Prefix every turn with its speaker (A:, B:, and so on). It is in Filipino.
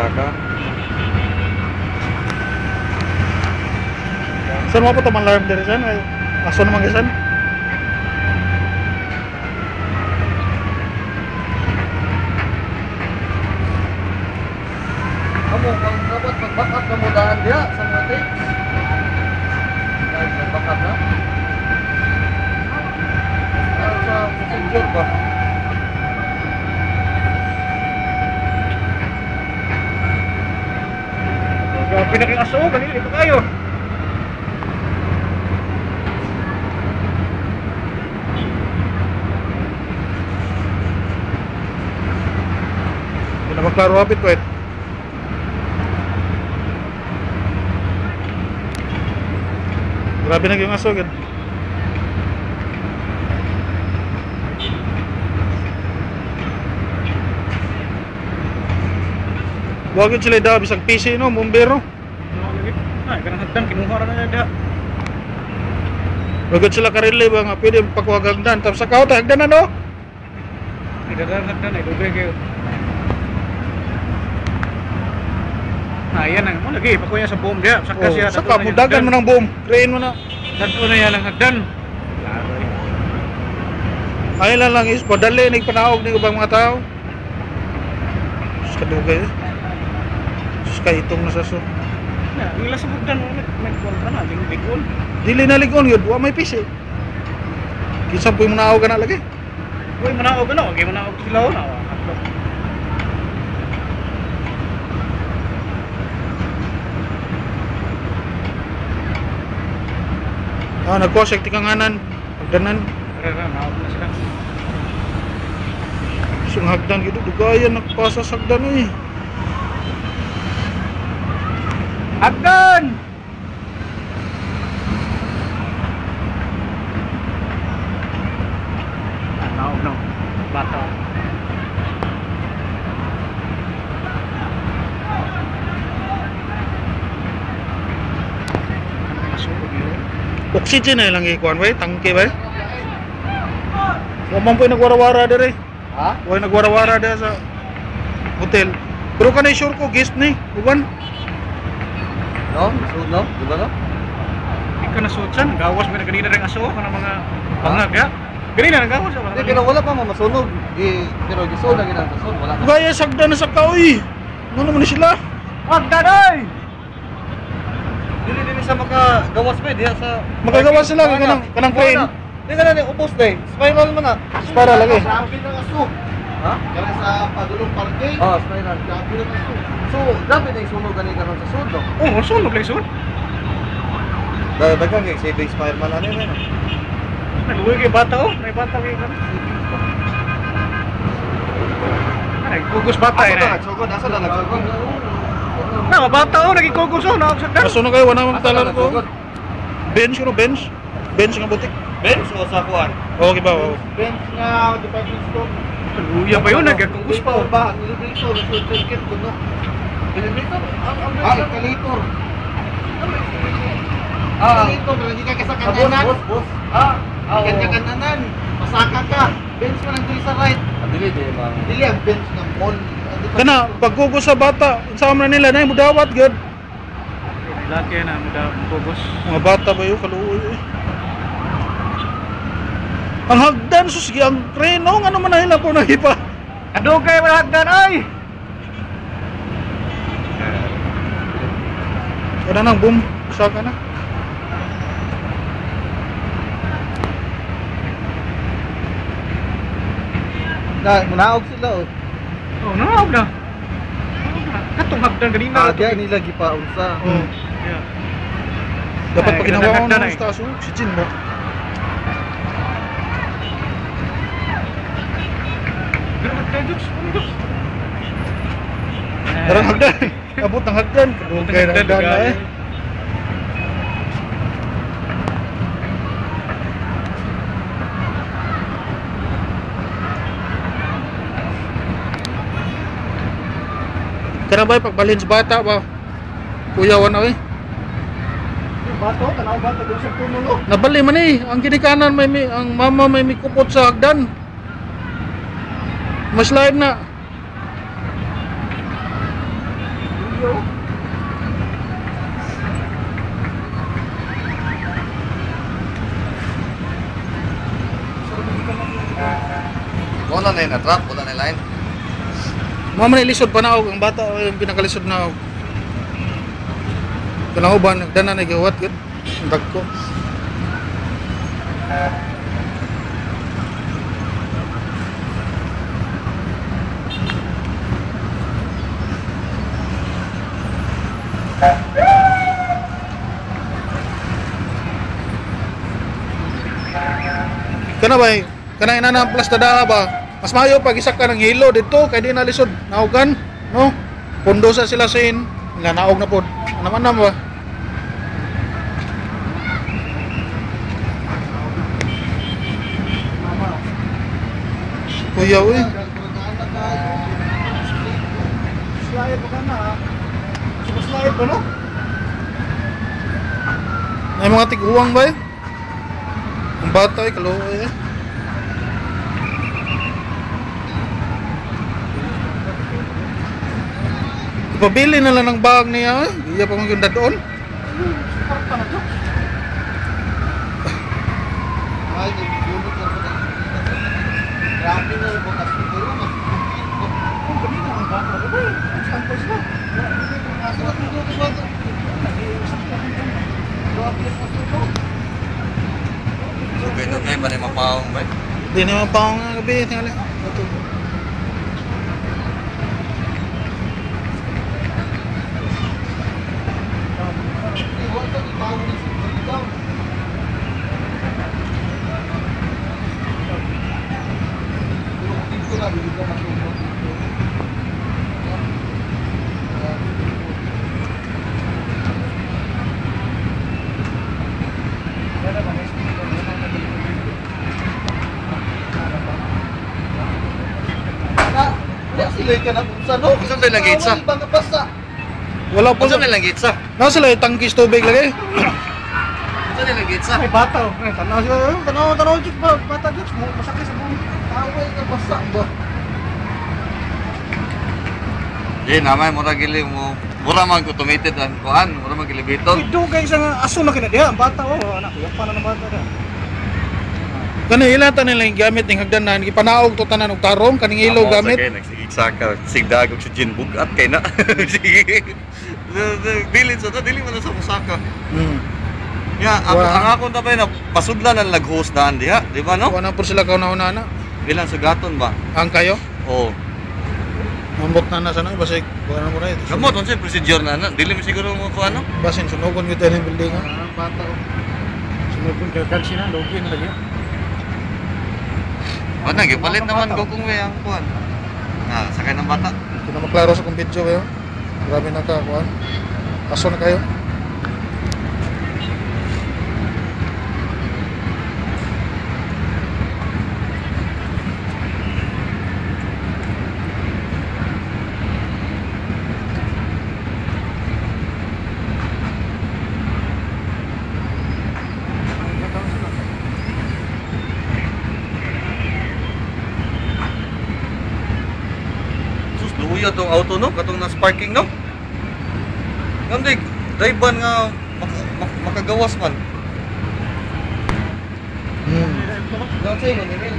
A: Kaka.
B: Saan mo po taman alarm dari san? Ay, aso naman gisan.
A: Kamu kung dapat mag-backup na mo daan diya sa mga takes. Kahit mag-backup na. Sa messenger ba?
B: Grabe na kayong aso, kanina ito kayo. Hindi na maklaro hapit ko Grabe na kayong aso agad. Wag sila daw bisag PC no, bombero.
C: Ay, kanang hagdan kinuha ra na diha.
B: Wag sila karili ba nga pwede pakuwag hagdan tapos sa kao ta hagdan na no.
C: Idadan hagdan ay dugay kayo. Yan ang mo lagi pakuya sa boom diha. Saka siya
B: saka mudagan mo ng boom, crane mo na.
C: Dadto na yan ang hagdan.
B: Ay lang is padali nagpanaog ni ubang mga tao. Sa dugay. Kay itong nasaso.
C: Na, ila sa hagdan nagkuan ka na ding ligon.
B: Dili na ligon yun, wa may PC. Kinsa puy mo naaw kana lagi.
C: Uy, manaog na, okay manaog sila na.
B: Nagkosek tikanganan, hagdanan.
C: Ra naog na sila.
B: Sung hagdan gitu dugayan nagpasa sa hagdan eh.
C: Hagdan! Naog na. Bata.
B: Oxygen na lang ikuan ba? Tangke ba? Wa man po nagwara-wara dire.
A: Ha?
B: Wa nagwara-wara dire sa hotel. Pero kanay sure ko guest ni, uban.
A: No? Suod no? Diba no?
C: Di ka nasutsan, gawas mo na kanina rin aso ka ng mga bangag ya. Ganina nagawas ako.
A: Hindi, pero wala pa masunog. Pero gisuod na ginang suod. Wala pa.
B: Gaya sagdan na sa kaoy. Ano naman ni sila?
C: Hagdan oy!
A: Dili sa makagawas pa diha sa
B: Magagawa sila kanang crane.
A: Di ka na ni ubos day. Spiral man na.
B: Spiral lagi.
D: Grabe ng aso.
A: Ha?
D: Kaya sa padulong parking.
A: Oh, spiral.
D: Grabe ng aso.
A: So, grabe na yung sunog ganito karon sa suod no?
C: Oh, sunog lang sun.
A: Daghang kay saving Spiderman ano yun.
C: Naluwi kay bata oh, may bata kay kan. Ay, kugos bata
A: Asa
C: eh.
A: na nagsugod? Asa na nagsugod?
C: Na bata oh, nagikugos oh, naog sagdan.
B: Kaso na kayo wala man
A: Asa na
B: talan ko.
A: nagsugod?
B: Bench ko no bench. Bench nga butik.
A: Benz o sa kuan?
B: Okay ba? Oh.
D: Bench nga, department store.
C: Luya pa yun, nagkakugos pa oh.
D: Ba, elevator, circuit ko no. Elevator? Escalator. Escalator, lagi ka sa kananan.
A: Boss.
D: Ikan ka kananan. Masaka ka. Bench mo lang doon sa right.
A: Dili di mang.
D: Dili ang bench ng mall.
B: Kana pagkugos sa bata, sa man nila nay mudawat gyud.
C: Laki na muda kugos.
B: Mga bata ba yun kaluoy eh. Ang hagdan sus ang crane oh, ano man nila po nahipa.
C: Kadugay mo hagdan oy.
B: Kada nang boom, saka na.
A: Munaog sila oh.
C: Oh, naog na. Katong hagdan ganina.
A: Diya nila gipaunsa.
B: Oh.
C: Yeah.
B: Dapat
C: Ay,
B: pag ginawa ko
C: hagdan
B: ng
C: ay.
B: staso, oxygen mo. Darang hagdan. Abot ng hagdan. Kadugay ng hagdan na eh. Kana ba pagbalhin sa bata ba? Kuyawan na eh.
D: Bato, tanaw bato doon sa tumulo.
B: Nabali man eh. Ang ginikanan may ang mama may mikupot sa hagdan. Mas live na.
C: Iyo.
A: Wala na yung na-trap, wala na yung line.
B: Mga man ilisod pa na ang bata o yung pinakalisod na kanahuban nagdana na gawat gud ang dagko. Kana ba kana inana plus tada ba? Mas mayo pag isa ka ng hilo dito kay di na lisod nahugan, no? Pundo sa sila sin nga naog na pod. Naman na ba? Kuya uy.
C: Slide pa kana ha. Slide pa no?
B: May mga tiguwang ba eh? Ang bata ay kaluoy eh. Ipabili na lang ng bag niya eh. Iya pa maganda doon.
D: Ay, nagulot na po na. Grabe na yung bukas nito yun.
C: Kung kanina ang bata ko ba? Sample sila.
D: Asulat mo dito ba ito? Grabe yung bukas nito.
A: So, ganun kayo ba na yung mapawang ba?
B: Hindi naman pa akong gabi. Tingnan lang. Ito.
D: Iwan ka, itawa na sa dito. Pero kung dito na, hindi ka matulog dito. Ya sila ka na kung saan.
A: Kung saan tayo lagi, Itza?
D: Ibang kapasa.
B: Wala po
A: Kung
B: sa...
A: saan nilang gitsa?
B: Nasa sila yung tangkis tubig lagi.
A: Kung saan nilang gitsa?
C: Ay bata oh. Tanaw siya. Tanaw jud ba bata jud masakit sa buong.
D: Away ka basa ba?
A: Di, namay, mura gili mo. Mura man ko tumited ang kuhan. Mura man gili biton.
C: Uy, dugay sa nga aso na kina diha ang bata oh. Anak, yung pa na ng bata diha.
B: Kaning ilata nila yung gamit ng hagdanan. Ipanaog to tanan og tarong. Kaning ilaw gamit.
A: Nagsigig saka. Sigdag og si Jin bugat kay na. Sige. Bilin sa ta. Dili man na sa musaka.
B: Hmm.
A: Ya, ako,
B: Wow.
A: ang ako na ba na pasudlan ang lag-host daan diha. Di ba no?
B: Wala po sila kauna-una na.
A: Bilang sugaton ba?
B: Ang kayo.
A: Oo.
B: Mambot na nasa na. Basig. Bukan mo rin.
A: Gamot, unsa procedure na na. Dili mo siguro mo ko ano?
B: Basin. Sunugon ko tayo ng building.
D: Bata o.
C: Sunod pun kay kansi na logi na lagi.
A: Wala, gipalit naman gokong we ang kuhan. Ah, sakay ng bata.
B: Hindi na maklaro sa kong video kayo. Grabe na ka. Kuhan. Aso na kayo.
A: Sus, luya tong auto no, katong nas parking no. Kandik, drive-ban nga makagawas man.
B: Hmm.
D: Daw sa'yo, manimil.